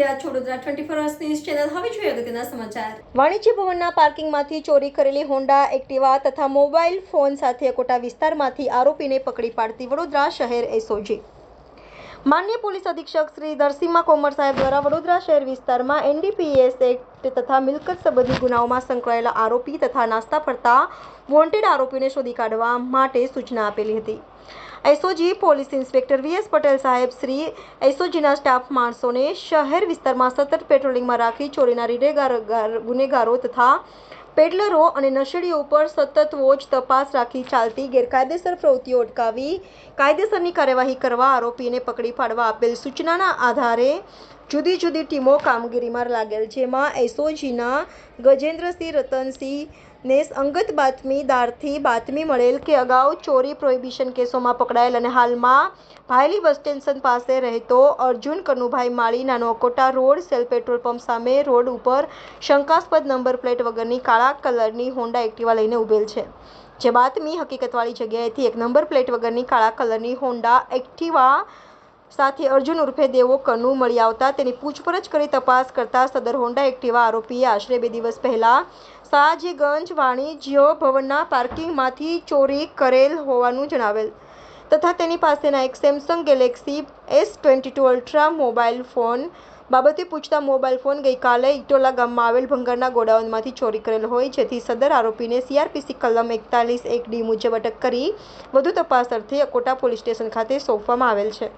રહ્યા છો Vadodara 24 hours news channel. હવે જોઈએ અગત્યના સમાચાર. વાણિજ્ય ભવનના પાર્કિંગમાંથી ચોરી કરેલી હોન્ડા એક્ટિવા તથા મોબાઈલ ફોન સાથે અકોટા વિસ્તારમાંથી આરોપીને પકડી પાડતી વડોદરા શહેર એસઓજી. માન્ય પોલીસ અધિક્ષક શ્રી નરસિમ્હા કોમર સાહેબ દ્વારા વડોદરા શહેર વિસ્તારમાં એનડીપીએસ એક્ટ તથા મિલકત સંબંધી ગુનાઓમાં સંકળાયેલા આરોપી તથા નાસ્તા ફરતા વોન્ટેડ આરોપીઓને શોધી કાઢવા માટે સૂચના આપેલી હતી. SOG police inspector VS Patel સાહેબ શ્રી એસઓજીના સ્ટાફ માણસોને શહેર વિસ્તારમાં સતત પેટ્રોલિંગમાં રાખી ચોરીના ગુનેગારો તથા પેડલરો અને નશેડીઓ ઉપર સતત વોચ તપાસ રાખી ચાલતી ગેરકાયદેસર પ્રવૃત્તિઓ અટકાવી કાયદેસરની કાર્યવાહી કરવા આરોપીને પકડી પાડવા આપેલ સૂચનાના આધારે જુદી જુદી ટીમો કામગીરીમાં લાગેલ, જેમાં એસઓજીના ગજેન્દ્રસિંહ રતનસિંહને અંગત બાતમીદારથી બાતમી મળેલ કે અગાઉ ચોરી પ્રોહિબિશન કેસોમાં પકડાયેલ અને હાલમાં ભાયલી બસ સ્ટેશન પાસે રહેતો અર્જુન કનુભાઈ માળી નાનો Akota road cell petrol pump સામે રોડ ઉપર શંકાસ્પદ નંબર પ્લેટ વગરની કાળા કલરની હોન્ડા એક્ટિવા લઈને ઉભેલ છે. જે બાતમી હકીકતવાળી જગ્યાએથી એક નંબર પ્લેટ વગરની કાળા કલરની હોન્ડા એક્ટિવા સાથે અર્જુન ઉર્ફે દેવો કનુ મળી આવતા તેની પૂછપરછ કરી તપાસ કરતા સદર હોન્ડા એક્ટિવા આરોપીએ આશરે 2 દિવસ પહેલા સયાજીગંજ વાણિજ્ય ભવનના પાર્કિંગમાંથી ચોરી કરેલ હોવાનું જણાવેલ તથા તેની પાસેના એક Samsung Galaxy S22 ultra mobile phone બાબતે પૂછતા મોબાઈલ ફોન ગઈકાલે ઇટોલા ગામમાં આવેલ ભંગારના ગોડાઉનમાંથી ચોરી કરેલ હોય, જેથી સદર આરોપીને CRPC કલમ 41(1)D મુજબ અટક કરી વધુ તપાસ અર્થે અકોટા પોલીસ સ્ટેશન ખાતે સોંપવામાં આવેલ છે.